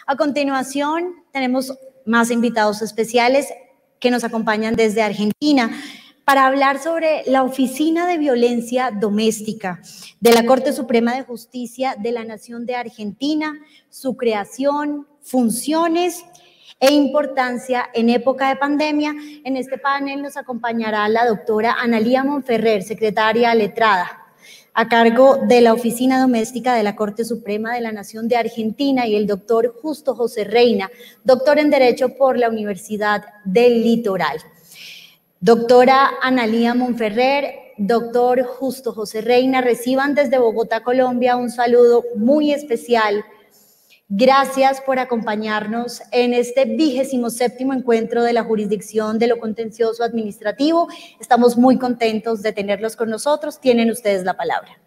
A continuación, tenemos más invitados especiales que nos acompañan desde Argentina para hablar sobre la Oficina de Violencia Doméstica de la Corte Suprema de Justicia de la Nación de Argentina, su creación, funciones e importancia en época de pandemia. En este panel nos acompañará la doctora Analía Monferrer, secretaria letrada, a cargo de la Oficina Doméstica de la Corte Suprema de la Nación de Argentina, y el doctor Justo José Reina, doctor en Derecho por la Universidad del Litoral. Doctora Analía Monferrer, doctor Justo José Reina, reciban desde Bogotá, Colombia, un saludo muy especial. Gracias por acompañarnos en este 27º encuentro de la jurisdicción de lo contencioso administrativo. Estamos muy contentos de tenerlos con nosotros. Tienen ustedes la palabra.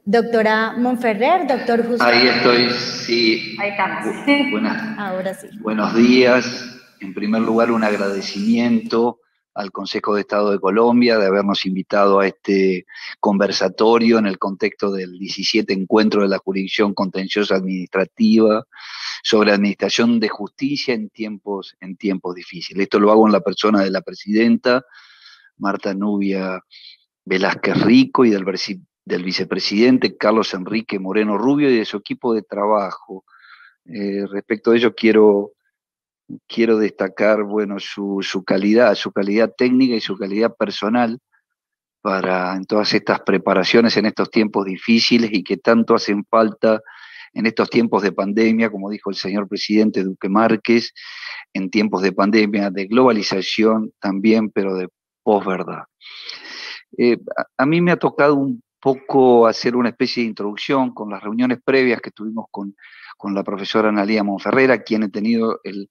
Doctora Monferrer, doctor Justo. Ahí estoy, sí. Ahí estamos. Ahora sí. Buenos días. En primer lugar, un agradecimiento al Consejo de Estado de Colombia de habernos invitado a este conversatorio en el contexto del 17 encuentro de la jurisdicción contenciosa administrativa sobre administración de justicia en tiempos difíciles. Esto lo hago en la persona de la presidenta, Marta Nubia Velázquez Rico, y del vicepresidente Carlos Enrique Moreno Rubio, y de su equipo de trabajo. Respecto a ello quiero destacar, bueno, su calidad técnica y su calidad personal en todas estas preparaciones en estos tiempos difíciles y que tanto hacen falta en estos tiempos de pandemia, como dijo el señor presidente Duque Márquez, en tiempos de pandemia, de globalización también, pero de posverdad. A mí me ha tocado un poco hacer una especie de introducción con las reuniones previas que tuvimos con la profesora Analía Monferrer, a quien he tenido el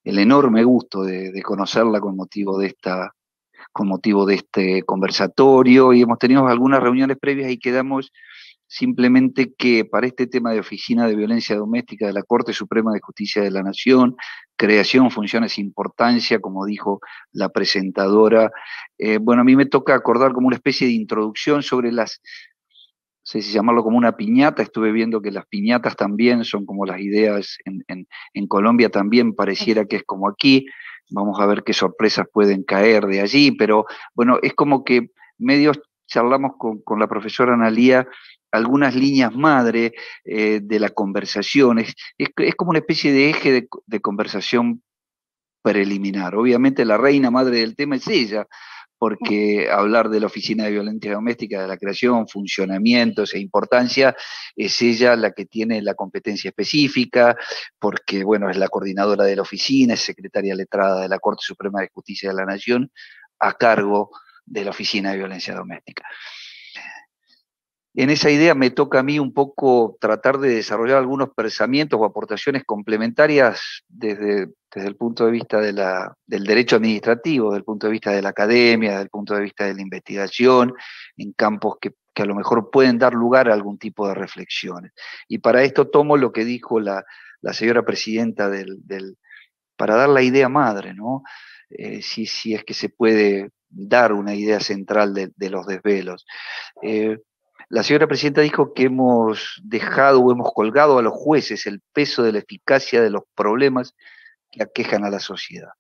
enorme gusto de conocerla con motivo de este conversatorio, y hemos tenido algunas reuniones previas y quedamos simplemente que para este tema de Oficina de Violencia Doméstica de la Corte Suprema de Justicia de la Nación, creación, funciones, importancia, como dijo la presentadora, bueno, a mí me toca acordar como una especie de introducción sobre no sé si llamarlo como una piñata. Estuve viendo que las piñatas también son como las ideas en Colombia, también pareciera que es como aquí. Vamos a ver qué sorpresas pueden caer de allí, pero bueno, es como que medio charlamos con la profesora Analía algunas líneas madre de la conversación. Es como una especie de eje de conversación preliminar. Obviamente la reina madre del tema es ella, porque hablar de la Oficina de Violencia Doméstica, de la creación, funcionamientos e importancia, es ella la que tiene la competencia específica, porque, bueno, es la coordinadora de la oficina, es secretaria letrada de la Corte Suprema de Justicia de la Nación, a cargo de la Oficina de Violencia Doméstica. En esa idea me toca a mí un poco tratar de desarrollar algunos pensamientos o aportaciones complementarias desde el punto de vista del derecho administrativo, desde el punto de vista de la academia, desde el punto de vista de la investigación, en campos que a lo mejor pueden dar lugar a algún tipo de reflexiones. Y para esto tomo lo que dijo la señora presidenta para dar la idea madre, ¿no? Si es que se puede dar una idea central de los desvelos. La señora presidenta dijo que hemos dejado o hemos colgado a los jueces el peso de la eficacia de los problemas que aquejan a la sociedad.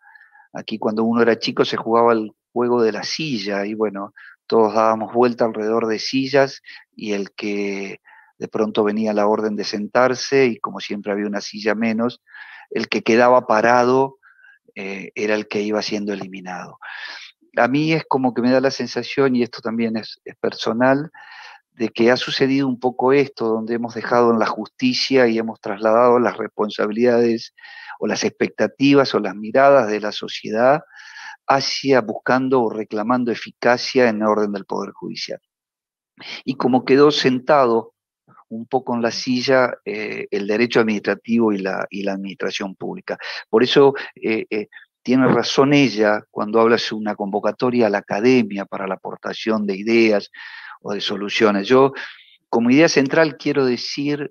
Aquí cuando uno era chico se jugaba el juego de la silla y bueno, todos dábamos vuelta alrededor de sillas y el que de pronto venía la orden de sentarse y como siempre había una silla menos, el que quedaba parado era el que iba siendo eliminado. A mí es como que me da la sensación, y esto también es personal, de que ha sucedido un poco esto, donde hemos dejado en la justicia y hemos trasladado las responsabilidades o las expectativas o las miradas de la sociedad hacia buscando o reclamando eficacia en orden del Poder Judicial. Y como quedó sentado un poco en la silla el derecho administrativo y la administración pública. Por eso tiene razón ella cuando habla de una convocatoria a la academia para la aportación de ideas o de soluciones. Yo, como idea central, quiero decir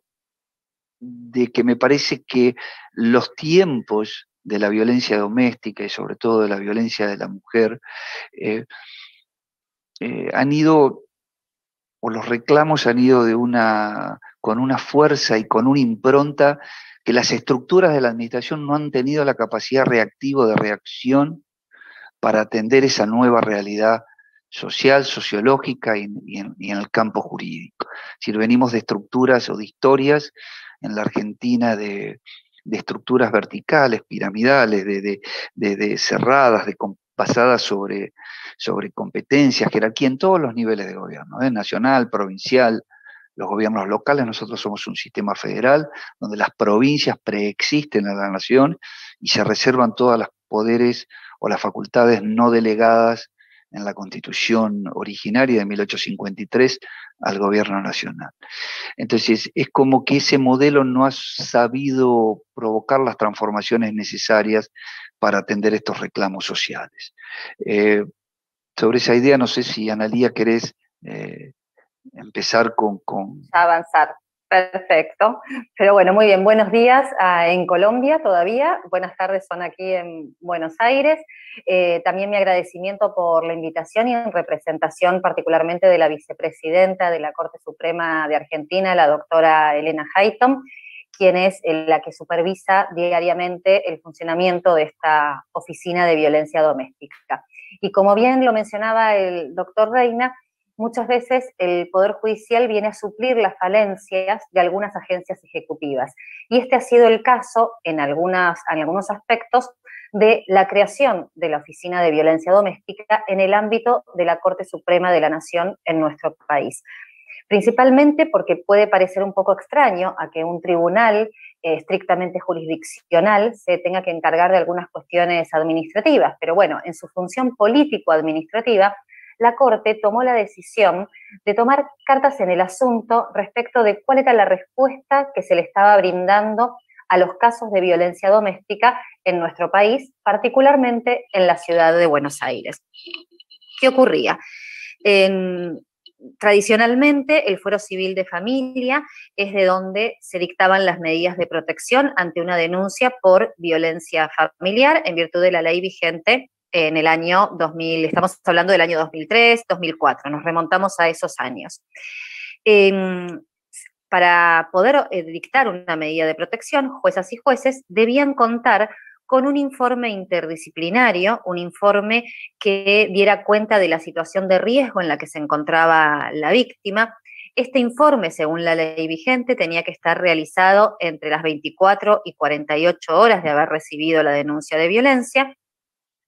de que me parece que los tiempos de la violencia doméstica y sobre todo de la violencia de la mujer han ido, o los reclamos han ido con una fuerza y con una impronta que las estructuras de la administración no han tenido la capacidad reactiva de reacción para atender esa nueva realidad social, sociológica y en el campo jurídico. Es decir, venimos de estructuras o de historias en la Argentina de estructuras verticales, piramidales, de cerradas, basadas sobre competencias, jerarquía en todos los niveles de gobierno, nacional, provincial, los gobiernos locales. Nosotros somos un sistema federal donde las provincias preexisten a la nación y se reservan todos los poderes o las facultades no delegadas en la Constitución originaria de 1853 al gobierno nacional. Entonces, es como que ese modelo no ha sabido provocar las transformaciones necesarias para atender estos reclamos sociales. Sobre esa idea, no sé si, Analía, querés empezar con... Avanzar. Perfecto. Pero bueno, muy bien. Buenos días en Colombia todavía. Buenas tardes son aquí en Buenos Aires. También mi agradecimiento por la invitación y en representación particularmente de la vicepresidenta de la Corte Suprema de Argentina, la doctora Elena Hayton, quien es la que supervisa diariamente el funcionamiento de esta oficina de violencia doméstica. Y como bien lo mencionaba el doctor Reina, muchas veces el Poder Judicial viene a suplir las falencias de algunas agencias ejecutivas. Y este ha sido el caso en algunos aspectos de la creación de la Oficina de Violencia Doméstica en el ámbito de la Corte Suprema de la Nación en nuestro país. Principalmente porque puede parecer un poco extraño a que un tribunal estrictamente jurisdiccional se tenga que encargar de algunas cuestiones administrativas, pero bueno, en su función político-administrativa, la Corte tomó la decisión de tomar cartas en el asunto respecto de cuál era la respuesta que se le estaba brindando a los casos de violencia doméstica en nuestro país, particularmente en la ciudad de Buenos Aires. ¿Qué ocurría? Tradicionalmente, el fuero civil de familia es de donde se dictaban las medidas de protección ante una denuncia por violencia familiar en virtud de la ley vigente en el año 2000, estamos hablando del año 2003, 2004, nos remontamos a esos años. Para poder dictar una medida de protección, juezas y jueces debían contar con un informe interdisciplinario, un informe que diera cuenta de la situación de riesgo en la que se encontraba la víctima. Este informe, según la ley vigente, tenía que estar realizado entre las 24 y 48 horas de haber recibido la denuncia de violencia,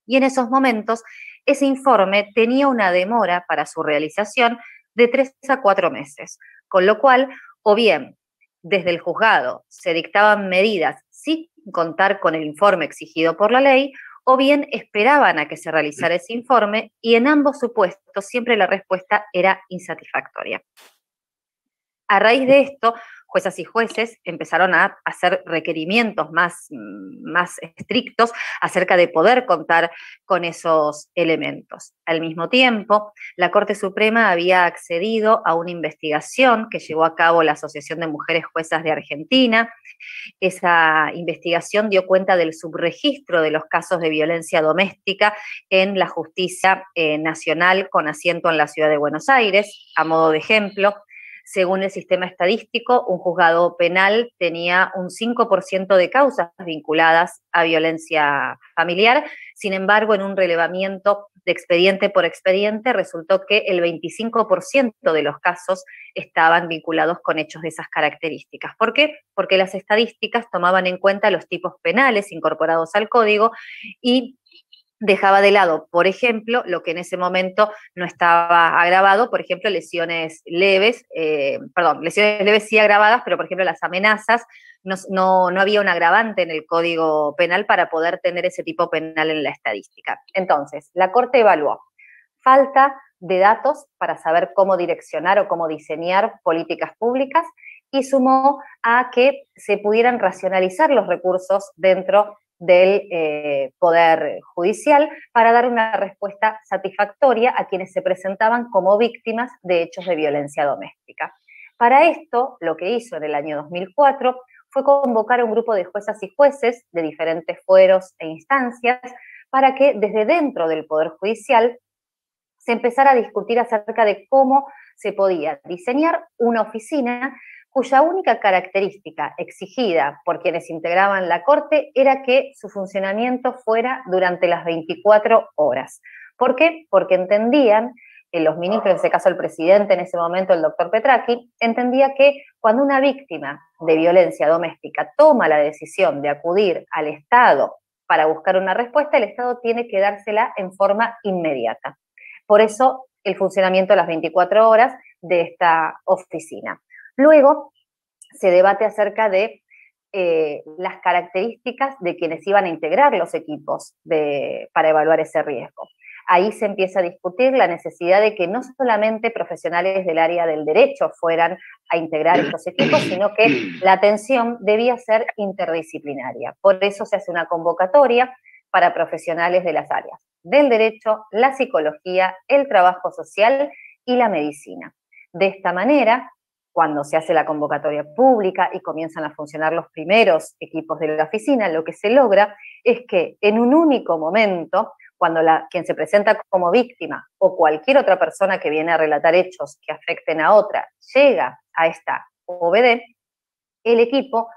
y en esos momentos ese informe tenía una demora para su realización de 3 a 4 meses, con lo cual, o bien desde el juzgado se dictaban medidas sin contar con el informe exigido por la ley, o bien esperaban a que se realizara ese informe, y en ambos supuestos siempre la respuesta era insatisfactoria. A raíz de esto, juezas y jueces empezaron a hacer requerimientos más estrictos acerca de poder contar con esos elementos. Al mismo tiempo, la Corte Suprema había accedido a una investigación que llevó a cabo la Asociación de Mujeres Juezas de Argentina. Esa investigación dio cuenta del subregistro de los casos de violencia doméstica en la justicia nacional con asiento en la ciudad de Buenos Aires. A modo de ejemplo, según el sistema estadístico, un juzgado penal tenía un 5% de causas vinculadas a violencia familiar. Sin embargo, en un relevamiento de expediente por expediente, resultó que el 25% de los casos estaban vinculados con hechos de esas características. ¿Por qué? Porque las estadísticas tomaban en cuenta los tipos penales incorporados al código y dejaba de lado, por ejemplo, lo que en ese momento no estaba agravado, por ejemplo, lesiones leves sí agravadas, pero por ejemplo las amenazas, no había un agravante en el Código Penal para poder tener ese tipo penal en la estadística. Entonces, la Corte evaluó falta de datos para saber cómo direccionar o cómo diseñar políticas públicas, y sumó a que se pudieran racionalizar los recursos dentro del Poder Judicial para dar una respuesta satisfactoria a quienes se presentaban como víctimas de hechos de violencia doméstica. Para esto, lo que hizo en el año 2004 fue convocar a un grupo de juezas y jueces de diferentes fueros e instancias para que desde dentro del Poder Judicial se empezara a discutir acerca de cómo se podía diseñar una oficina cuya única característica exigida por quienes integraban la Corte era que su funcionamiento fuera durante las 24 horas. ¿Por qué? Porque entendían, los ministros, en ese caso el presidente en ese momento, el doctor Petracchi, entendía que cuando una víctima de violencia doméstica toma la decisión de acudir al Estado para buscar una respuesta, el Estado tiene que dársela en forma inmediata. Por eso el funcionamiento a las 24 horas de esta oficina. Luego se debate acerca de las características de quienes iban a integrar los equipos para evaluar ese riesgo. Ahí se empieza a discutir la necesidad de que no solamente profesionales del área del derecho fueran a integrar estos equipos, sino que la atención debía ser interdisciplinaria. Por eso se hace una convocatoria para profesionales de las áreas del derecho, la psicología, el trabajo social y la medicina. De esta manera, cuando se hace la convocatoria pública y comienzan a funcionar los primeros equipos de la oficina, lo que se logra es que en un único momento, cuando quien se presenta como víctima o cualquier otra persona que viene a relatar hechos que afecten a otra llega a esta OBD, el equipo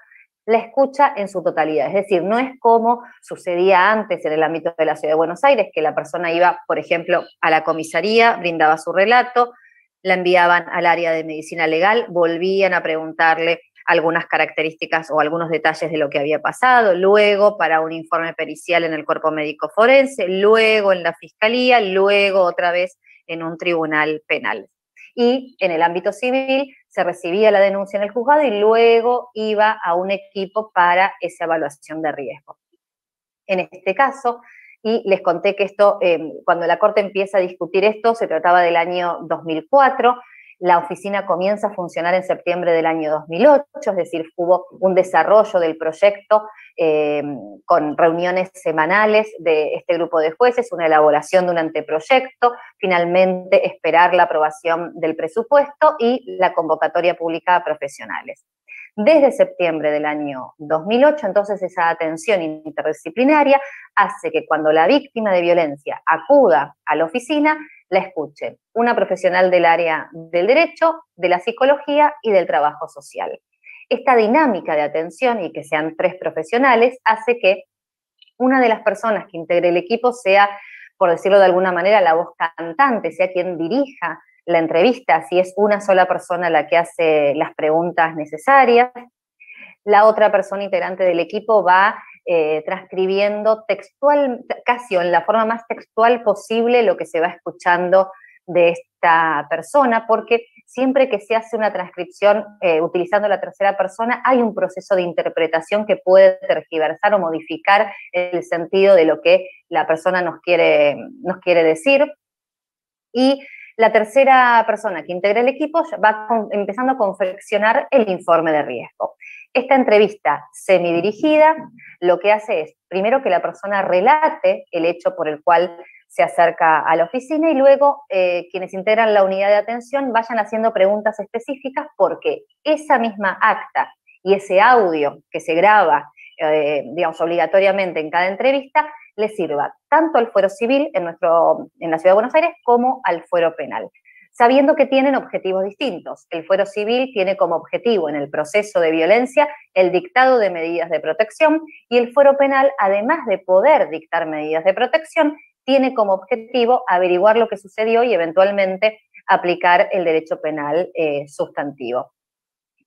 la escucha en su totalidad. Es decir, no es como sucedía antes en el ámbito de la Ciudad de Buenos Aires, que la persona iba, por ejemplo, a la comisaría, brindaba su relato, la enviaban al área de medicina legal, volvían a preguntarle algunas características o algunos detalles de lo que había pasado, luego para un informe pericial en el cuerpo médico forense, luego en la fiscalía, luego otra vez en un tribunal penal. Y en el ámbito civil se recibía la denuncia en el juzgado y luego iba a un equipo para esa evaluación de riesgo. En este caso, y les conté que esto, cuando la Corte empieza a discutir esto, se trataba del año 2004, la oficina comienza a funcionar en septiembre del año 2008, es decir, hubo un desarrollo del proyecto con reuniones semanales de este grupo de jueces, una elaboración de un anteproyecto, finalmente esperar la aprobación del presupuesto y la convocatoria pública a profesionales. Desde septiembre del año 2008, entonces, esa atención interdisciplinaria hace que cuando la víctima de violencia acuda a la oficina, la escuche una profesional del área del derecho, de la psicología y del trabajo social. Esta dinámica de atención y que sean 3 profesionales hace que una de las personas que integre el equipo sea, por decirlo de alguna manera, la voz cantante, sea quien dirija la entrevista, si es una sola persona la que hace las preguntas necesarias. La otra persona integrante del equipo va transcribiendo textual, casi en la forma más textual posible lo que se va escuchando de esta persona, porque siempre que se hace una transcripción utilizando la tercera persona, hay un proceso de interpretación que puede tergiversar o modificar el sentido de lo que la persona nos quiere decir. Y la tercera persona que integra el equipo va empezando a confeccionar el informe de riesgo. Esta entrevista semidirigida lo que hace es, primero, que la persona relate el hecho por el cual se acerca a la oficina y luego quienes integran la unidad de atención vayan haciendo preguntas específicas porque esa misma acta y ese audio que se graba, digamos, obligatoriamente en cada entrevista, le sirva tanto al fuero civil en la Ciudad de Buenos Aires como al fuero penal, sabiendo que tienen objetivos distintos. El fuero civil tiene como objetivo en el proceso de violencia el dictado de medidas de protección y el fuero penal, además de poder dictar medidas de protección, tiene como objetivo averiguar lo que sucedió y eventualmente aplicar el derecho penal sustantivo.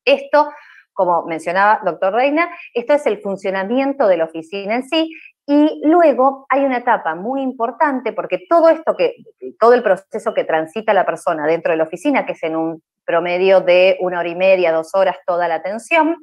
Esto, como mencionaba doctor Reina, esto es el funcionamiento de la oficina en sí. Y luego hay una etapa muy importante porque todo el proceso que transita la persona dentro de la oficina, que es en un promedio de 1 hora y media, 2 horas toda la atención,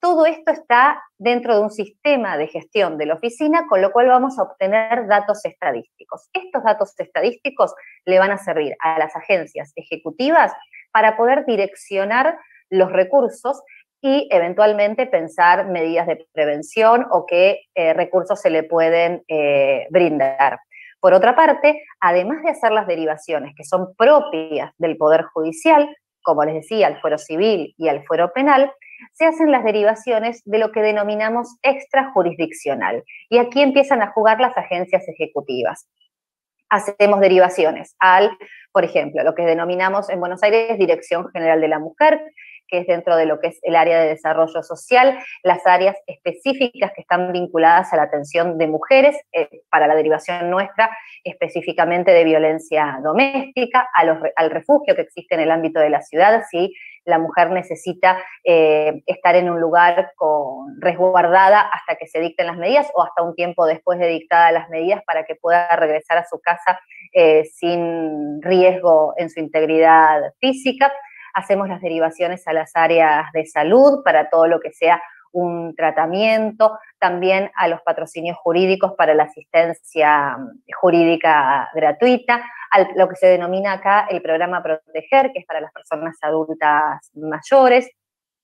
todo esto está dentro de un sistema de gestión de la oficina, con lo cual vamos a obtener datos estadísticos. Estos datos estadísticos le van a servir a las agencias ejecutivas para poder direccionar los recursos y eventualmente pensar medidas de prevención o qué recursos se le pueden brindar. Por otra parte, además de hacer las derivaciones que son propias del Poder Judicial, como les decía, al fuero civil y al fuero penal, se hacen las derivaciones de lo que denominamos extrajurisdiccional. Y aquí empiezan a jugar las agencias ejecutivas. hacemos derivaciones al, por ejemplo, lo que denominamos en Buenos Aires Dirección General de la Mujer, que es dentro de lo que es el área de desarrollo social, las áreas específicas que están vinculadas a la atención de mujeres, para la derivación nuestra, específicamente de violencia doméstica, al refugio que existe en el ámbito de la ciudad, si la mujer necesita estar en un lugar resguardada hasta que se dicten las medidas o hasta un tiempo después de dictadas las medidas para que pueda regresar a su casa sin riesgo en su integridad física. Hacemos las derivaciones a las áreas de salud para todo lo que sea un tratamiento, también a los patrocinios jurídicos para la asistencia jurídica gratuita, a lo que se denomina acá el programa Proteger, que es para las personas adultas mayores,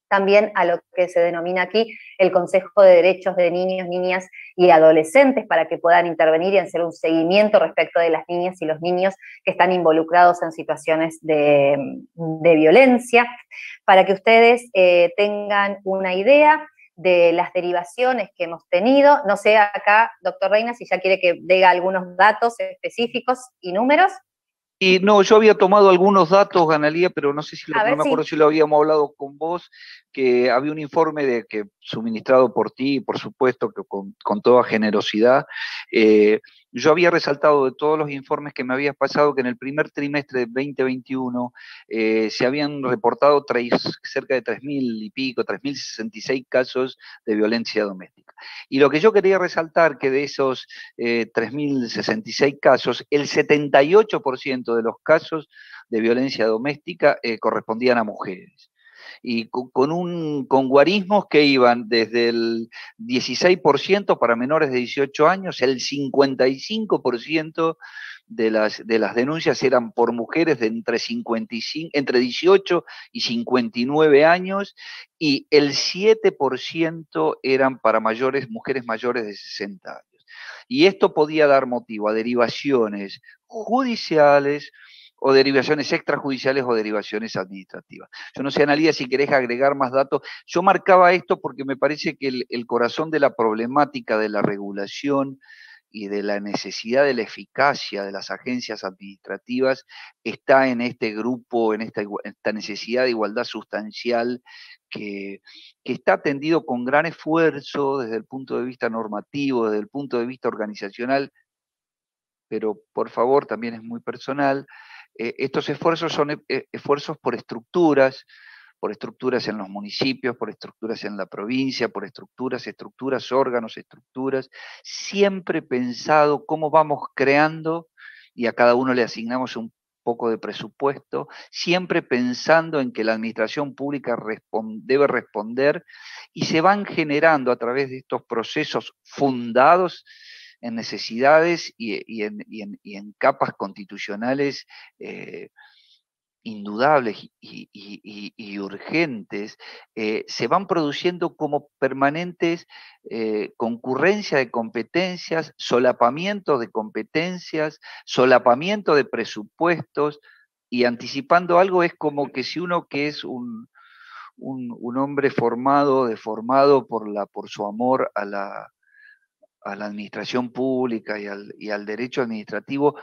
también a lo que se denomina aquí el Consejo de Derechos de Niños, Niñas y Adolescentes, para que puedan intervenir y hacer un seguimiento respecto de las niñas y los niños que están involucrados en situaciones de violencia, para que ustedes tengan una idea de las derivaciones que hemos tenido. No sé acá, doctor Reina, si ya quiere que diga algunos datos específicos y números. Y no, yo había tomado algunos datos, Analía, pero no sé si no me acuerdo si lo habíamos hablado con vos, que había un informe que suministrado por ti, por supuesto, que con toda generosidad. Yo había resaltado de todos los informes que me habías pasado que en el primer trimestre de 2021 se habían reportado cerca de 3.000 y pico, 3.066 casos de violencia doméstica. Y lo que yo quería resaltar que de esos 3.066 casos, el 78% de los casos de violencia doméstica correspondían a mujeres. Y con guarismos que iban desde el 16% para menores de 18 años, el 55% de las denuncias eran por mujeres de entre 18 y 59 años, y el 7% eran para mujeres mayores de 60 años. Y esto podía dar motivo a derivaciones judiciales, o derivaciones extrajudiciales o derivaciones administrativas. Yo no sé, Analía, si querés agregar más datos. Yo marcaba esto porque me parece que el corazón de la problemática de la regulación y de la necesidad de la eficacia de las agencias administrativas está en este grupo, en esta necesidad de igualdad sustancial que está atendido con gran esfuerzo desde el punto de vista normativo, desde el punto de vista organizacional, pero por favor también es muy personal. Estos esfuerzos son esfuerzos por estructuras en los municipios, por estructuras en la provincia, por estructuras, órganos, siempre pensado cómo vamos creando, y a cada uno le asignamos un poco de presupuesto, siempre pensando en que la administración pública debe responder, y se van generando a través de estos procesos fundados en necesidades y en capas constitucionales indudables y urgentes, se van produciendo como permanentes concurrencia de competencias, solapamiento de competencias, solapamiento de presupuestos, y anticipando algo es como que si uno que es un hombre deformado por su amor a la administración pública y al derecho administrativo,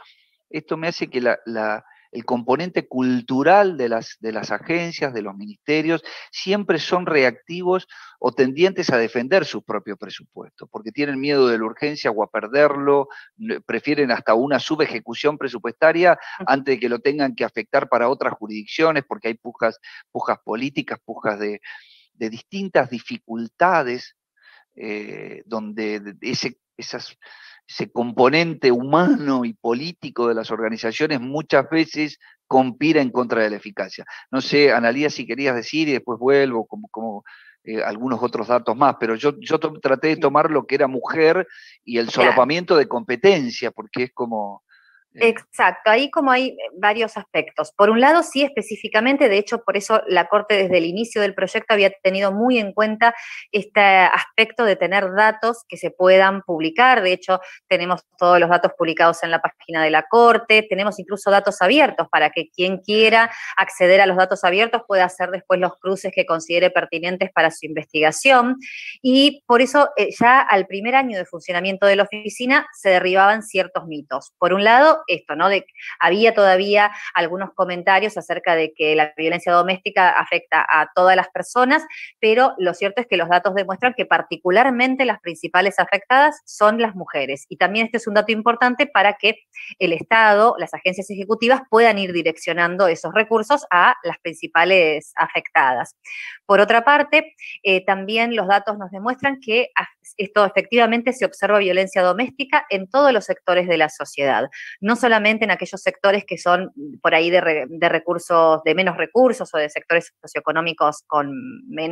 esto me hace que el componente cultural de las agencias, de los ministerios, siempre son reactivos o tendientes a defender sus propios presupuestos, porque tienen miedo de la urgencia o a perderlo, prefieren hasta una subejecución presupuestaria antes de que lo tengan que afectar para otras jurisdicciones, porque hay pujas políticas, pujas de distintas dificultades, donde ese componente humano y político de las organizaciones muchas veces conspira en contra de la eficacia. No sé, Analía, si querías decir, y después vuelvo como algunos otros datos más, pero yo traté de tomar lo que era mujer y el solapamiento de competencia, porque es como... Exacto, ahí como hay varios aspectos. Por un lado, sí, específicamente, de hecho, por eso la Corte desde el inicio del proyecto había tenido muy en cuenta este aspecto de tener datos que se puedan publicar. De hecho, tenemos todos los datos publicados en la página de la Corte, tenemos incluso datos abiertos para que quien quiera acceder a los datos abiertos pueda hacer después los cruces que considere pertinentes para su investigación. Y por eso ya al primer año de funcionamiento de la oficina se derribaban ciertos mitos. Por un lado, contando esto, ¿no? Había todavía algunos comentarios acerca de que la violencia doméstica afecta a todas las personas, pero lo cierto es que los datos demuestran que particularmente las principales afectadas son las mujeres. Y también este es un dato importante para que el Estado, las agencias ejecutivas puedan ir direccionando esos recursos a las principales afectadas. Por otra parte, también los datos nos demuestran que esto efectivamente se observa violencia doméstica en todos los sectores de la sociedad, no solamente en aquellos sectores que son por ahí de recursos, de menos recursos o de sectores socioeconómicos con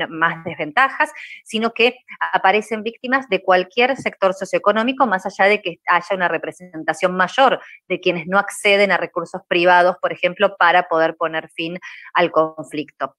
más desventajas, sino que aparecen víctimas de cualquier sector socioeconómico, más allá de que haya una representación mayor de quienes no acceden a recursos privados, por ejemplo, para poder poner fin al conflicto.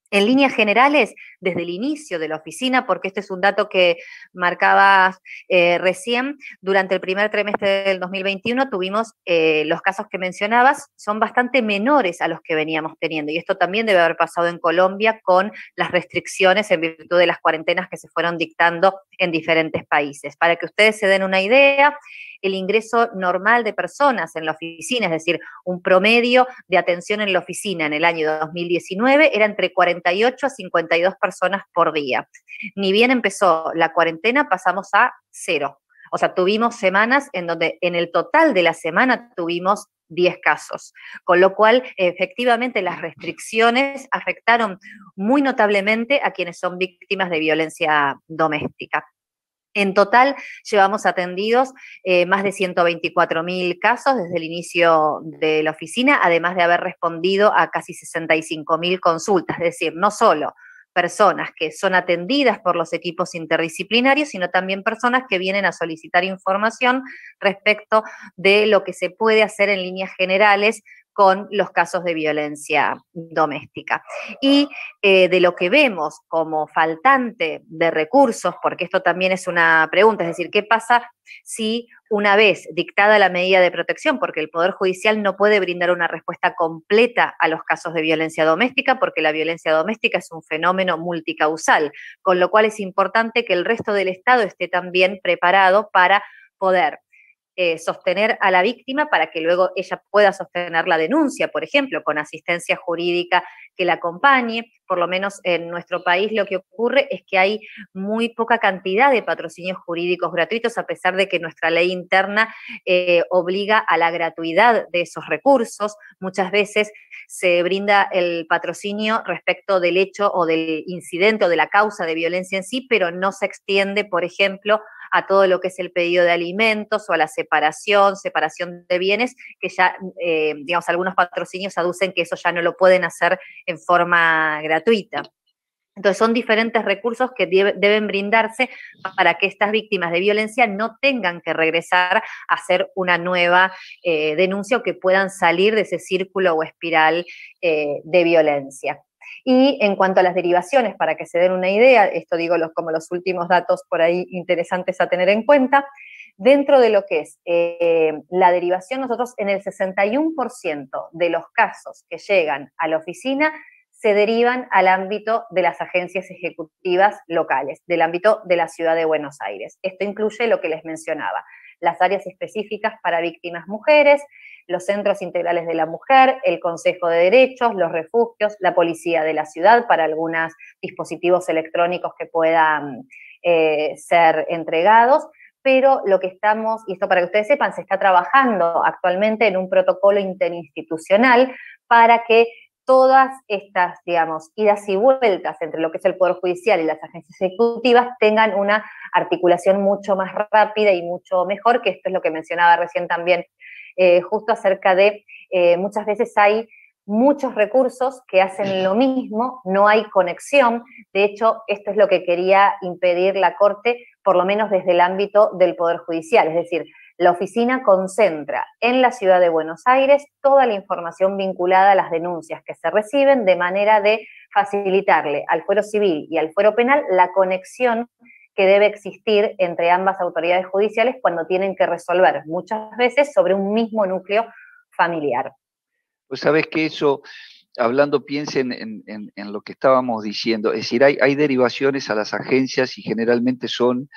En líneas generales, desde el inicio de la oficina, porque este es un dato que marcabas recién, durante el primer trimestre del 2021 tuvimos los casos que mencionabas, son bastante menores a los que veníamos teniendo, y esto también debe haber pasado en Colombia con las restricciones en virtud de las cuarentenas que se fueron dictando en diferentes países. Para que ustedes se den una idea, el ingreso normal de personas en la oficina, es decir, un promedio de atención en la oficina en el año 2019 era entre 48 a 52 personas por día. Ni bien empezó la cuarentena, pasamos a 0. O sea, tuvimos semanas en donde en el total de la semana tuvimos 10 casos, con lo cual efectivamente las restricciones afectaron muy notablemente a quienes son víctimas de violencia doméstica. En total, llevamos atendidos más de 124.000 casos desde el inicio de la oficina, además de haber respondido a casi 65.000 consultas, es decir, no solo personas que son atendidas por los equipos interdisciplinarios, sino también personas que vienen a solicitar información respecto de lo que se puede hacer en líneas generales con los casos de violencia doméstica. Y de lo que vemos como faltante de recursos, porque esto también es una pregunta, es decir, ¿qué pasa si una vez dictada la medida de protección, porque el Poder Judicial no puede brindar una respuesta completa a los casos de violencia doméstica, porque la violencia doméstica es un fenómeno multicausal, con lo cual es importante que el resto del Estado esté también preparado para poder sostener a la víctima para que luego ella pueda sostener la denuncia, por ejemplo, con asistencia jurídica que la acompañe. Por lo menos en nuestro país lo que ocurre es que hay muy poca cantidad de patrocinios jurídicos gratuitos, a pesar de que nuestra ley interna obliga a la gratuidad de esos recursos. Muchas veces se brinda el patrocinio respecto del hecho o del incidente o de la causa de violencia en sí, pero no se extiende, por ejemplo, a todo lo que es el pedido de alimentos o a la separación de bienes, que ya, digamos, algunos patrocinios aducen que eso ya no lo pueden hacer en forma gratuita. Entonces son diferentes recursos que deben brindarse para que estas víctimas de violencia no tengan que regresar a hacer una nueva denuncia o que puedan salir de ese círculo o espiral de violencia. Y en cuanto a las derivaciones, para que se den una idea, esto digo como los últimos datos por ahí interesantes a tener en cuenta, dentro de lo que es la derivación, nosotros en el 61% de los casos que llegan a la oficina se derivan al ámbito de las agencias ejecutivas locales, del ámbito de la ciudad de Buenos Aires. Esto incluye lo que les mencionaba, las áreas específicas para víctimas mujeres, los centros integrales de la mujer, el Consejo de Derechos, los refugios, la policía de la ciudad para algunos dispositivos electrónicos que puedan ser entregados, pero lo que estamos, y esto para que ustedes sepan, se está trabajando actualmente en un protocolo interinstitucional para que todas estas, digamos, idas y vueltas entre lo que es el Poder Judicial y las agencias ejecutivas tengan una articulación mucho más rápida y mucho mejor, que esto es lo que mencionaba recién también, justo acerca de muchas veces hay muchos recursos que hacen lo mismo, no hay conexión. De hecho, esto es lo que quería impedir la Corte, por lo menos desde el ámbito del Poder Judicial, es decir, la oficina concentra en la ciudad de Buenos Aires toda la información vinculada a las denuncias que se reciben, de manera de facilitarle al fuero civil y al fuero penal la conexión que debe existir entre ambas autoridades judiciales cuando tienen que resolver muchas veces sobre un mismo núcleo familiar. Pues sabes que eso, hablando, piensen en lo que estábamos diciendo, es decir, hay derivaciones a las agencias y generalmente son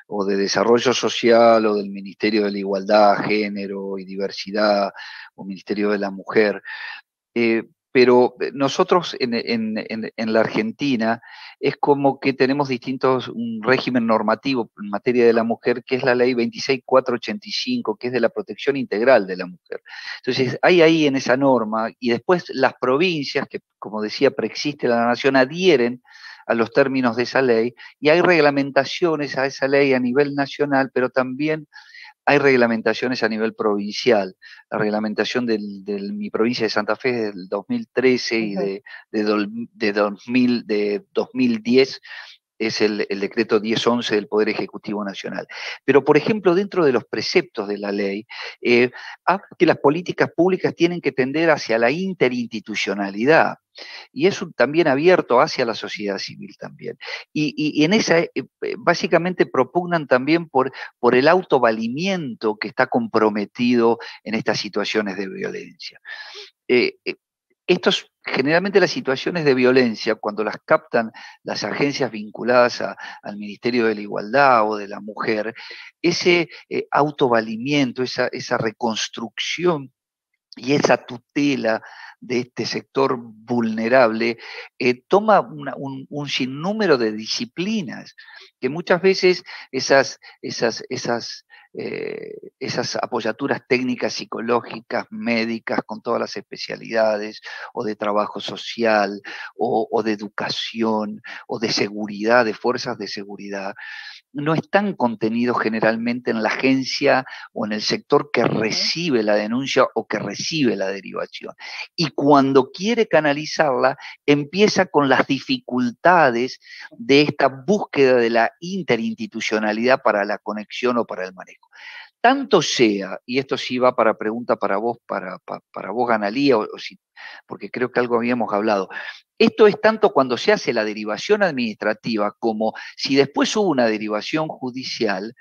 o de Desarrollo Social, o del Ministerio de la Igualdad, Género y Diversidad, o Ministerio de la Mujer. Pero nosotros en la Argentina es como que tenemos un régimen normativo en materia de la mujer, que es la ley 26485, que es de la protección integral de la mujer. Entonces, hay ahí en esa norma, y después las provincias, que como decía, preexiste la nación, adhieren a los términos de esa ley, y hay reglamentaciones a esa ley a nivel nacional, pero también hay reglamentaciones a nivel provincial. La reglamentación de mi provincia de Santa Fe es del 2013 y de 2010 es el decreto 1011 del Poder Ejecutivo Nacional. Pero, por ejemplo, dentro de los preceptos de la ley, habla que las políticas públicas tienen que tender hacia la interinstitucionalidad, y eso también abierto hacia la sociedad civil también. Y en esa, básicamente propugnan también por el autovalimiento que está comprometido en estas situaciones de violencia. Generalmente las situaciones de violencia, cuando las captan las agencias vinculadas al Ministerio de la Igualdad o de la Mujer, ese autovalimiento, esa reconstrucción y esa tutela de este sector vulnerable toma un sinnúmero de disciplinas, que muchas veces esas apoyaturas técnicas, psicológicas, médicas, con todas las especialidades, o de trabajo social, o de educación, o de seguridad, de fuerzas de seguridad, no están contenidos generalmente en la agencia o en el sector que recibe la denuncia o que recibe la derivación. Y cuando quiere canalizarla, empieza con las dificultades de esta búsqueda de la interinstitucionalidad para la conexión o para el manejo. Tanto sea, y esto sí va para pregunta para vos, para vos, Analía, porque creo que algo habíamos hablado. Esto es tanto cuando se hace la derivación administrativa como si después hubo una derivación judicial.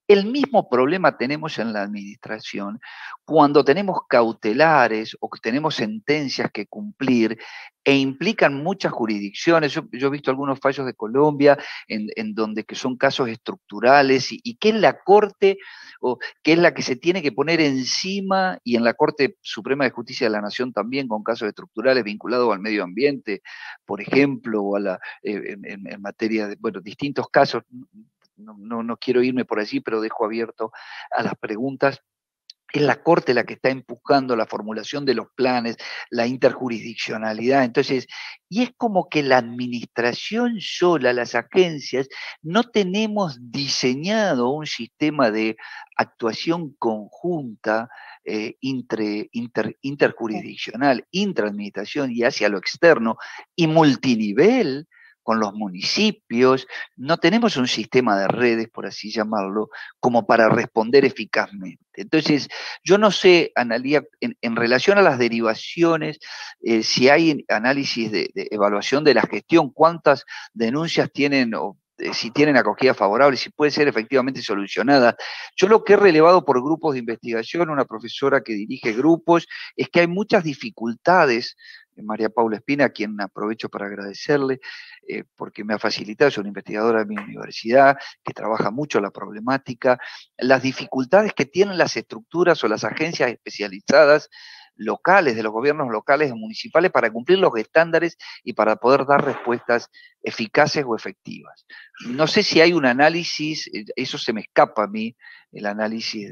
El mismo problema tenemos en la administración cuando tenemos cautelares o que tenemos sentencias que cumplir e implican muchas jurisdicciones. Yo he visto algunos fallos de Colombia en donde que son casos estructurales y que es la Corte, o que es la que se tiene que poner encima, y en la Corte Suprema de Justicia de la Nación también, con casos estructurales vinculados al medio ambiente, por ejemplo, o a en materia de, bueno, distintos casos. No quiero irme por allí, pero dejo abierto a las preguntas. Es la Corte la que está empujando la formulación de los planes, la interjurisdiccionalidad. Entonces, y es como que la administración sola, las agencias, no tenemos diseñado un sistema de actuación conjunta, interjurisdiccional, intraadministración y hacia lo externo, y multinivel, con los municipios. No tenemos un sistema de redes, por así llamarlo, como para responder eficazmente. Entonces, yo no sé, Analía, en relación a las derivaciones, si hay análisis de evaluación de la gestión, cuántas denuncias tienen, o si tienen acogida favorable, si puede ser efectivamente solucionada. Yo lo que he relevado por grupos de investigación, una profesora que dirige grupos, es que hay muchas dificultades. María Paula Espina, a quien aprovecho para agradecerle, porque me ha facilitado, es una investigadora de mi universidad, que trabaja mucho la problemática, las dificultades que tienen las estructuras o las agencias especializadas locales, de los gobiernos locales y municipales, para cumplir los estándares y para poder dar respuestas eficaces o efectivas. No sé si hay un análisis, eso se me escapa a mí, el análisis.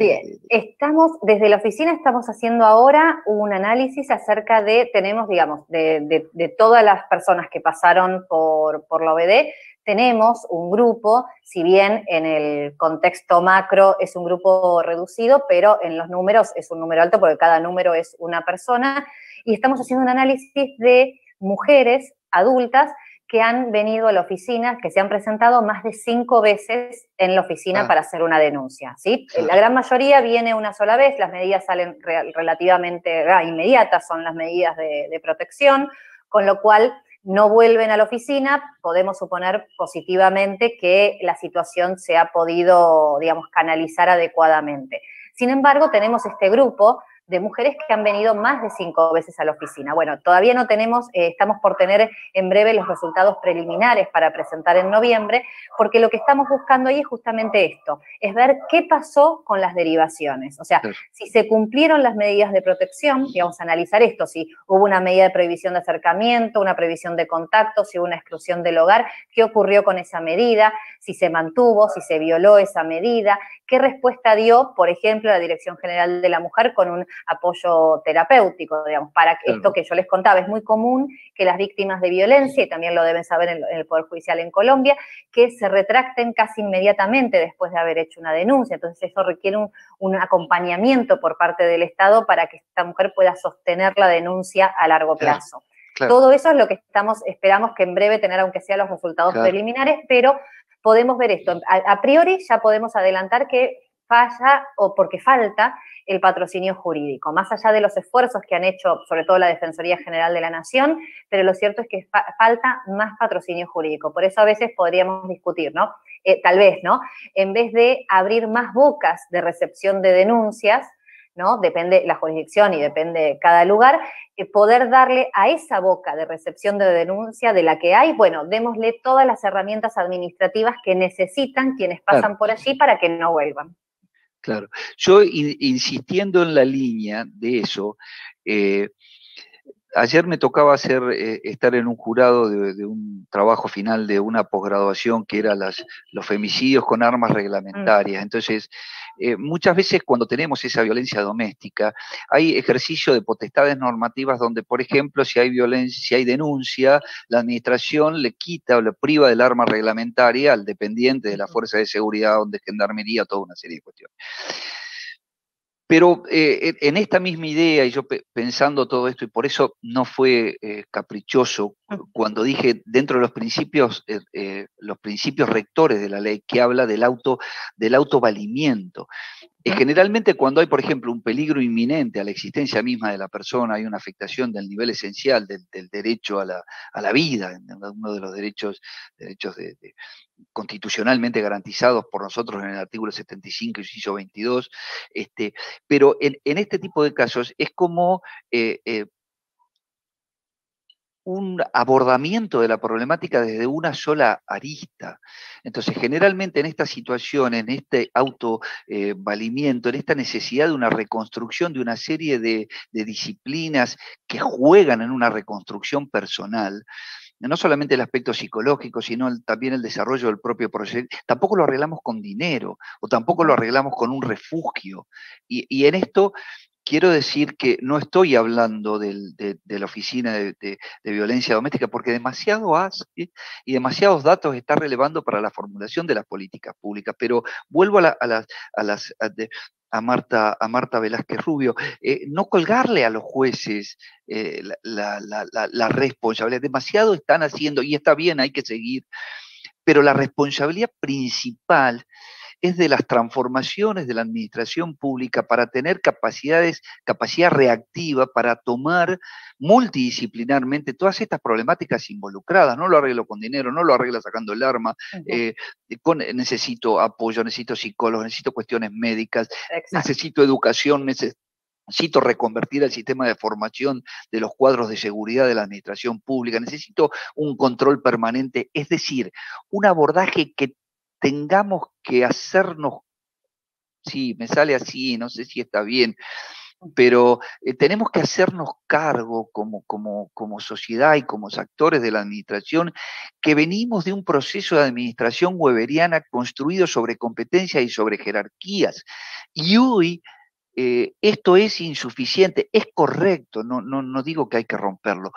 Estamos, desde la oficina estamos haciendo ahora un análisis acerca de, tenemos, digamos, de todas las personas que pasaron por la OBD, tenemos un grupo, si bien en el contexto macro es un grupo reducido, pero en los números es un número alto porque cada número es una persona, y estamos haciendo un análisis de mujeres adultas que han venido a la oficina, que se han presentado más de 5 veces en la oficina para hacer una denuncia, ¿sí? La gran mayoría viene una sola vez, las medidas salen relativamente inmediatas, son las medidas de protección, con lo cual no vuelven a la oficina. Podemos suponer positivamente que la situación se ha podido, digamos, canalizar adecuadamente. Sin embargo, tenemos este grupo de mujeres que han venido más de 5 veces a la oficina. Bueno, todavía no tenemos, estamos por tener en breve los resultados preliminares para presentar en noviembre, porque lo que estamos buscando ahí es justamente esto, es ver qué pasó con las derivaciones. O sea, si se cumplieron las medidas de protección, y vamos a analizar esto, si hubo una medida de prohibición de acercamiento, una prohibición de contacto, si hubo una exclusión del hogar, qué ocurrió con esa medida, si se mantuvo, si se violó esa medida, qué respuesta dio, por ejemplo, la Dirección General de la Mujer con un apoyo terapéutico, digamos, para esto que yo les contaba. Es muy común que las víctimas de violencia, y también lo deben saber en el Poder Judicial en Colombia, que se retracten casi inmediatamente después de haber hecho una denuncia. Entonces eso requiere un acompañamiento por parte del Estado para que esta mujer pueda sostener la denuncia a largo plazo. Claro. Todo eso es lo que esperamos que en breve tener, aunque sea los resultados preliminares, pero podemos ver esto. A priori ya podemos adelantar que falla o porque falta el patrocinio jurídico, más allá de los esfuerzos que han hecho, sobre todo la Defensoría General de la Nación, pero lo cierto es que falta más patrocinio jurídico. Por eso a veces podríamos discutir, ¿no? Tal vez, ¿no? En vez de abrir más bocas de recepción de denuncias, ¿no? Depende la jurisdicción y depende cada lugar, poder darle a esa boca de recepción de denuncia de la que hay, bueno, démosle todas las herramientas administrativas que necesitan quienes pasan por allí para que no vuelvan. Claro. Yo, insistiendo en la línea de eso, ayer me tocaba estar en un jurado de un trabajo final de una posgraduación que era los femicidios con armas reglamentarias. Entonces, muchas veces cuando tenemos esa violencia doméstica, hay ejercicio de potestades normativas donde, por ejemplo, si hay violencia, si hay denuncia, la administración le quita o le priva del arma reglamentaria al dependiente de la fuerza de seguridad o de gendarmería, toda una serie de cuestiones. Pero en esta misma idea, y yo pensando todo esto, y por eso no fue caprichoso cuando dije dentro de los principios rectores de la ley que habla del autovalimiento. Generalmente cuando hay, por ejemplo, un peligro inminente a la existencia misma de la persona, hay una afectación del nivel esencial del derecho a la vida, uno de los derechos constitucionalmente garantizados por nosotros en el artículo 75, inciso 22, pero en este tipo de casos es como un abordamiento de la problemática desde una sola arista. Entonces, generalmente en esta situación, en este autovalimiento, en esta necesidad de una reconstrucción de una serie de disciplinas que juegan en una reconstrucción personal, no solamente el aspecto psicológico, sino también el desarrollo del propio proyecto, tampoco lo arreglamos con dinero, o tampoco lo arreglamos con un refugio. Y en esto quiero decir que no estoy hablando de la Oficina de Violencia Doméstica, porque demasiado hace y demasiados datos está relevando para la formulación de las políticas públicas, pero vuelvo a Marta Velázquez Rubio, no colgarle a los jueces la responsabilidad. Demasiado están haciendo, y está bien, hay que seguir, pero la responsabilidad principal es de las transformaciones de la administración pública para tener capacidad reactiva para tomar multidisciplinarmente todas estas problemáticas involucradas. No lo arreglo con dinero, no lo arregla sacando el arma, necesito apoyo, necesito psicólogos, necesito cuestiones médicas, necesito educación, necesito reconvertir el sistema de formación de los cuadros de seguridad de la administración pública, necesito un control permanente, es decir, un abordaje que tengamos que hacernos, sí, me sale así, no sé si está bien, pero tenemos que hacernos cargo como sociedad y como actores de la administración, que venimos de un proceso de administración weberiana construido sobre competencias y sobre jerarquías. Y hoy esto es insuficiente, es correcto, no digo que hay que romperlo,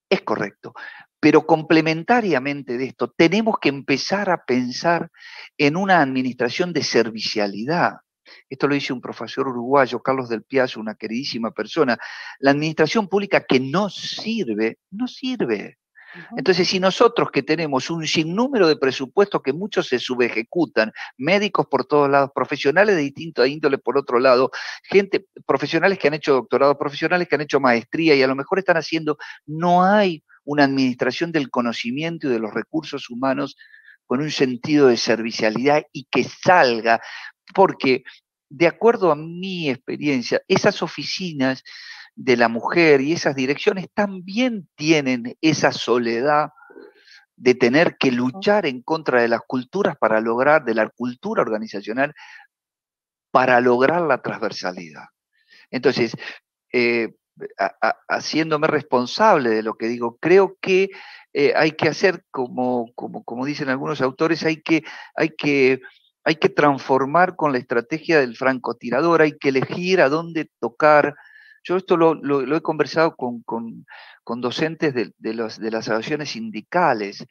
es correcto, pero complementariamente de esto tenemos que empezar a pensar en una administración de servicialidad. Esto lo dice un profesor uruguayo, Carlos del Piazzo, una queridísima persona. La administración pública que no sirve, no sirve. Entonces, si nosotros que tenemos un sinnúmero de presupuestos que muchos se subejecutan, médicos por todos lados, profesionales de distinta índole por otro lado, profesionales que han hecho doctorado, profesionales que han hecho maestría y a lo mejor están haciendo, no hay una administración del conocimiento y de los recursos humanos con un sentido de servicialidad y que salga, porque de acuerdo a mi experiencia, esas oficinas de la mujer y esas direcciones también tienen esa soledad de tener que luchar en contra de las culturas para lograr, de la cultura organizacional, para lograr la transversalidad. Entonces, haciéndome responsable de lo que digo, creo que hay que hacer, como dicen algunos autores, hay que transformar con la estrategia del francotirador, hay que elegir a dónde tocar. Yo esto lo he conversado con docentes de las asociaciones sindicales,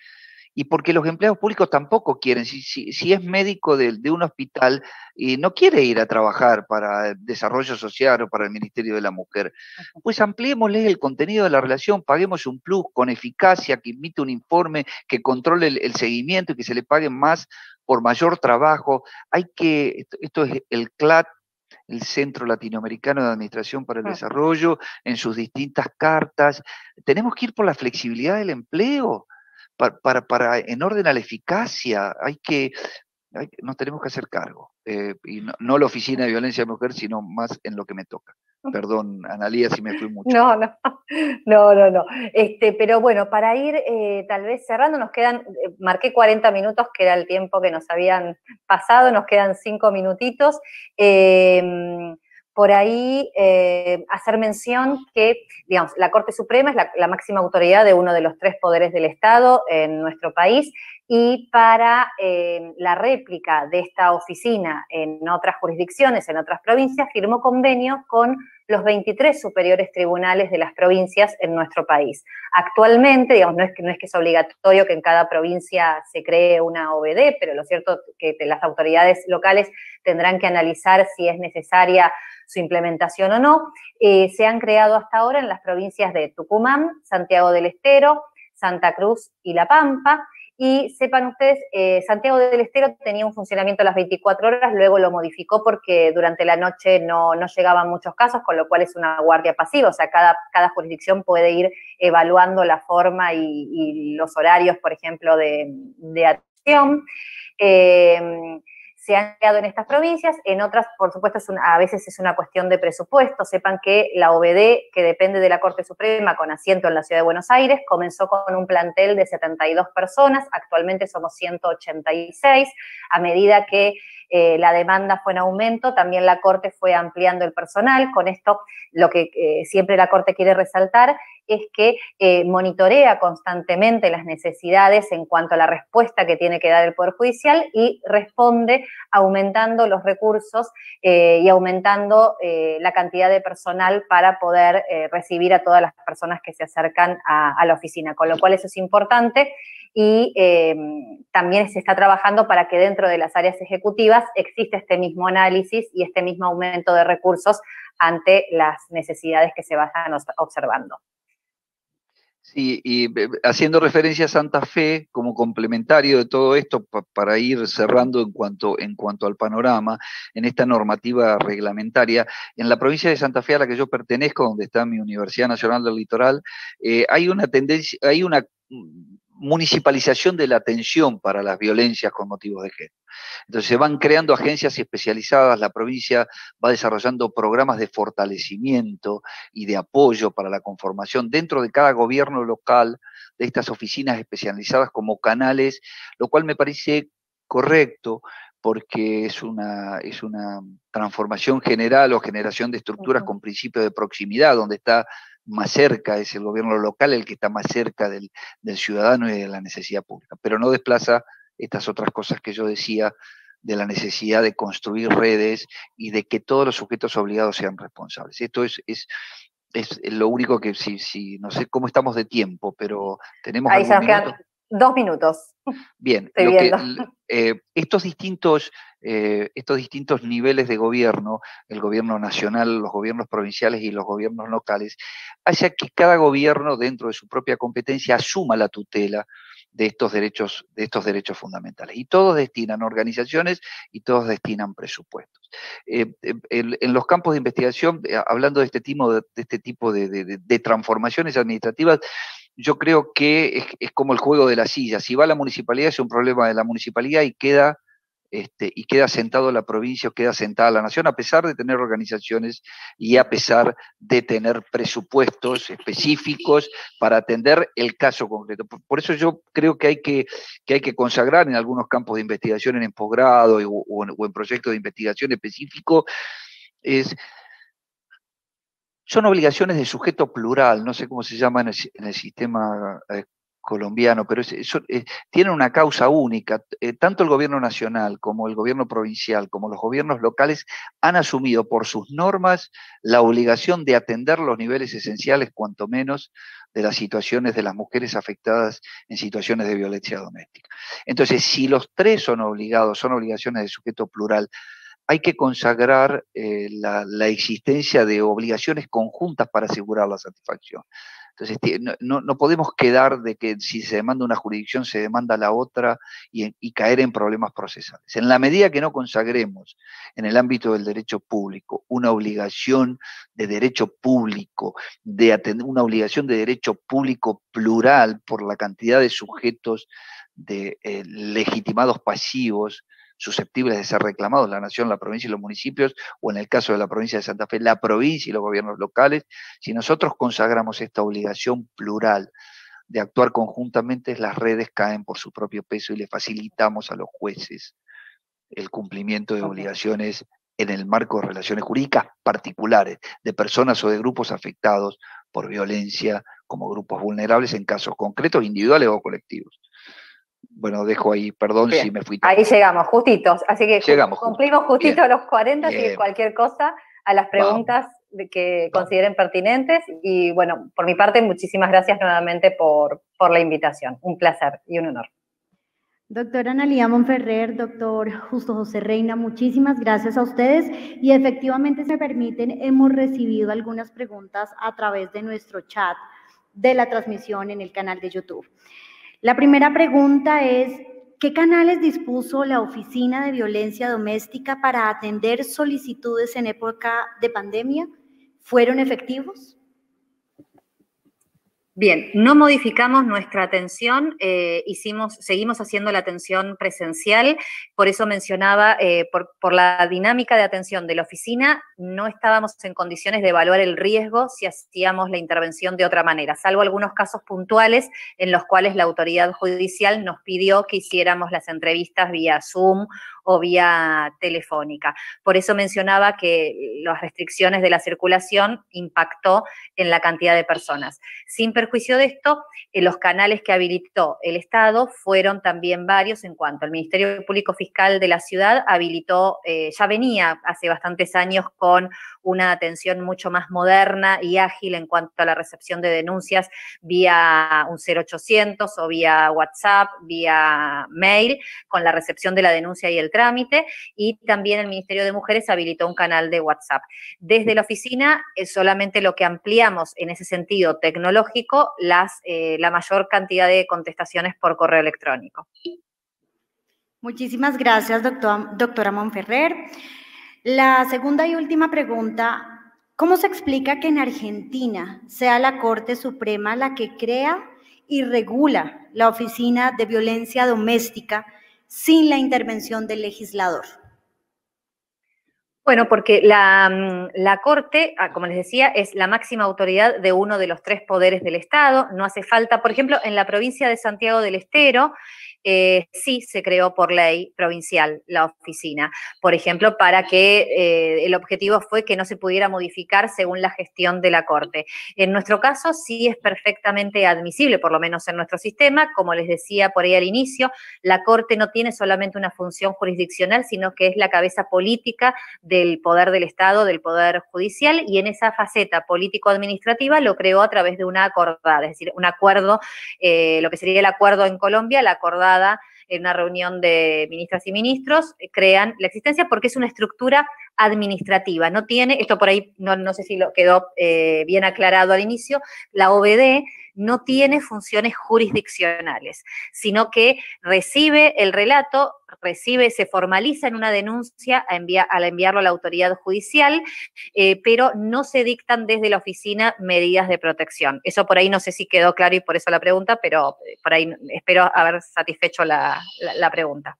y porque los empleados públicos tampoco quieren, si es médico de un hospital y no quiere ir a trabajar para el desarrollo social o para el Ministerio de la Mujer, pues ampliémosle el contenido de la relación, paguemos un plus con eficacia, que emite un informe, que controle el seguimiento y que se le paguen más por mayor trabajo. Esto es el CLAT, el Centro Latinoamericano de Administración para el Desarrollo, en sus distintas cartas. Tenemos que ir por la flexibilidad del empleo, en orden a la eficacia, nos tenemos que hacer cargo. Y no la Oficina de Violencia de Mujer, sino más en lo que me toca. Perdón, Analía, si me fui mucho. No. Pero bueno, para ir tal vez cerrando, nos quedan, marqué 40 minutos, que era el tiempo que nos habían pasado, nos quedan 5 minutitos. Por ahí hacer mención que, digamos, la Corte Suprema es la máxima autoridad de uno de los 3 poderes del Estado en nuestro país, y para la réplica de esta oficina en otras jurisdicciones, en otras provincias, firmó convenio con los 23 superiores tribunales de las provincias en nuestro país. Actualmente, digamos, no es que es obligatorio que en cada provincia se cree una OVD, pero lo cierto es que las autoridades locales tendrán que analizar si es necesaria su implementación o no. Se han creado hasta ahora en las provincias de Tucumán, Santiago del Estero, Santa Cruz y La Pampa. Y sepan ustedes, Santiago del Estero tenía un funcionamiento a las 24 horas, luego lo modificó porque durante la noche no llegaban muchos casos, con lo cual es una guardia pasiva, o sea, cada jurisdicción puede ir evaluando la forma y los horarios, por ejemplo, de atención. Se han creado en estas provincias, en otras, por supuesto, a veces es una cuestión de presupuesto. Sepan que la OVD, que depende de la Corte Suprema, con asiento en la Ciudad de Buenos Aires, comenzó con un plantel de 72 personas, actualmente somos 186, a medida que la demanda fue en aumento, también la Corte fue ampliando el personal. Con esto, lo que siempre la Corte quiere resaltar es que monitorea constantemente las necesidades en cuanto a la respuesta que tiene que dar el Poder Judicial y responde aumentando los recursos y aumentando la cantidad de personal para poder recibir a todas las personas que se acercan a la oficina, con lo cual eso es importante. Y también se está trabajando para que dentro de las áreas ejecutivas exista este mismo análisis y este mismo aumento de recursos ante las necesidades que se vayan observando. Sí, y haciendo referencia a Santa Fe como complementario de todo esto, para ir cerrando en cuanto al panorama, en esta normativa reglamentaria, en la provincia de Santa Fe a la que yo pertenezco, donde está mi Universidad Nacional del Litoral, hay una tendencia, hay una municipalización de la atención para las violencias con motivos de género. Entonces se van creando agencias especializadas, la provincia va desarrollando programas de fortalecimiento y de apoyo para la conformación dentro de cada gobierno local de estas oficinas especializadas como canales, lo cual me parece correcto porque es una transformación general o generación de estructuras con principios de proximidad, donde está más cerca, es el gobierno local el que está más cerca del ciudadano y de la necesidad pública, pero no desplaza estas otras cosas que yo decía de la necesidad de construir redes y de que todos los sujetos obligados sean responsables. Esto es lo único que, si no sé cómo estamos de tiempo, pero tenemos ahí algún minuto. Quedan 2 minutos. Bien, estos distintos niveles de gobierno, el gobierno nacional, los gobiernos provinciales y los gobiernos locales, hace que cada gobierno dentro de su propia competencia asuma la tutela de estos derechos fundamentales. Y todos destinan organizaciones y todos destinan presupuestos. En los campos de investigación, hablando de este tipo de transformaciones administrativas, yo creo que es como el juego de la silla. Si va a la municipalidad es un problema de la municipalidad y queda y queda sentado la provincia o queda sentada la nación, a pesar de tener organizaciones y a pesar de tener presupuestos específicos para atender el caso concreto. Por eso yo creo que hay que consagrar en algunos campos de investigación, en posgrado o en proyectos de investigación específico, son obligaciones de sujeto plural, no sé cómo se llama en el sistema colombiano, pero tienen una causa única. Tanto el gobierno nacional como el gobierno provincial, como los gobiernos locales, han asumido por sus normas la obligación de atender los niveles esenciales, cuanto menos, de las situaciones de las mujeres afectadas en situaciones de violencia doméstica. Entonces, si los tres son obligados, son obligaciones de sujeto plural, hay que consagrar la existencia de obligaciones conjuntas para asegurar la satisfacción. Entonces, no podemos quedar de que si se demanda una jurisdicción, se demanda la otra y caer en problemas procesales. En la medida que no consagremos en el ámbito del derecho público una obligación de derecho público, una obligación de derecho público plural por la cantidad de sujetos de legitimados pasivos, susceptibles de ser reclamados, la nación, la provincia y los municipios, o en el caso de la provincia de Santa Fe, la provincia y los gobiernos locales. Si nosotros consagramos esta obligación plural de actuar conjuntamente, las redes caen por su propio peso y le facilitamos a los jueces el cumplimiento de obligaciones en el marco de relaciones jurídicas particulares de personas o de grupos afectados por violencia como grupos vulnerables en casos concretos, individuales o colectivos. Bueno, dejo ahí, perdón. Bien. Si me fui ahí llegamos, justitos, así que cumplimos justito bien. Los 40, bien. Así que cualquier cosa a las preguntas que consideren pertinentes, y bueno, por mi parte, muchísimas gracias nuevamente por la invitación, un placer y un honor. Doctora Analía Monferrer, doctor Justo José Reina, muchísimas gracias a ustedes, y efectivamente, si me permiten, hemos recibido algunas preguntas a través de nuestro chat de la transmisión en el canal de YouTube. La primera pregunta es, ¿qué canales dispuso la Oficina de Violencia Doméstica para atender solicitudes en época de pandemia? ¿Fueron efectivos? Bien, no modificamos nuestra atención, seguimos haciendo la atención presencial, por eso mencionaba, por la dinámica de atención de la oficina, no estábamos en condiciones de evaluar el riesgo si hacíamos la intervención de otra manera, salvo algunos casos puntuales en los cuales la autoridad judicial nos pidió que hiciéramos las entrevistas vía Zoom o vía telefónica. Por eso mencionaba que las restricciones de la circulación impactó en la cantidad de personas. Sin perjuicio de esto, los canales que habilitó el Estado fueron también varios en cuanto al Ministerio Público Fiscal de la ciudad habilitó, ya venía hace bastantes años con una atención mucho más moderna y ágil en cuanto a la recepción de denuncias vía un 0800 o vía WhatsApp, vía mail, con la recepción de la denuncia y el trámite, y también el Ministerio de Mujeres habilitó un canal de WhatsApp. Desde la oficina, solamente lo que ampliamos en ese sentido tecnológico, la mayor cantidad de contestaciones por correo electrónico. Muchísimas gracias, doctora Monferrer. La segunda y última pregunta, ¿cómo se explica que en Argentina sea la Corte Suprema la que crea y regula la Oficina de Violencia Doméstica sin la intervención del legislador? Bueno, porque la Corte, como les decía, es la máxima autoridad de uno de los tres poderes del Estado. No hace falta, por ejemplo, en la provincia de Santiago del Estero, sí se creó por ley provincial la oficina, por ejemplo, para que el objetivo fue que no se pudiera modificar según la gestión de la Corte. En nuestro caso sí es perfectamente admisible, por lo menos en nuestro sistema, como les decía por ahí al inicio, la Corte no tiene solamente una función jurisdiccional, sino que es la cabeza política del poder del Estado, del poder judicial, y en esa faceta político-administrativa lo creó a través de una acordada, es decir, un acuerdo, lo que sería el acuerdo en Colombia, la acordada en una reunión de ministras y ministros, crean la existencia porque es una estructura administrativa, no tiene, esto por ahí no sé si lo quedó bien aclarado al inicio, la OVD no tiene funciones jurisdiccionales, sino que recibe el relato, se formaliza en una denuncia al enviarlo a la autoridad judicial, pero no se dictan desde la oficina medidas de protección. Eso por ahí no sé si quedó claro y por eso la pregunta, pero por ahí espero haber satisfecho la pregunta.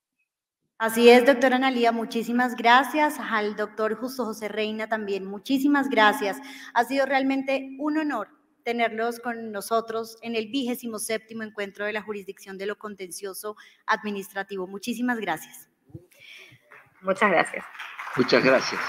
Así es, doctora Analía, muchísimas gracias. Al doctor Justo José Reina también, muchísimas gracias. Ha sido realmente un honor tenerlos con nosotros en el 27º encuentro de la jurisdicción de lo contencioso administrativo. Muchísimas gracias. Muchas gracias. Muchas gracias.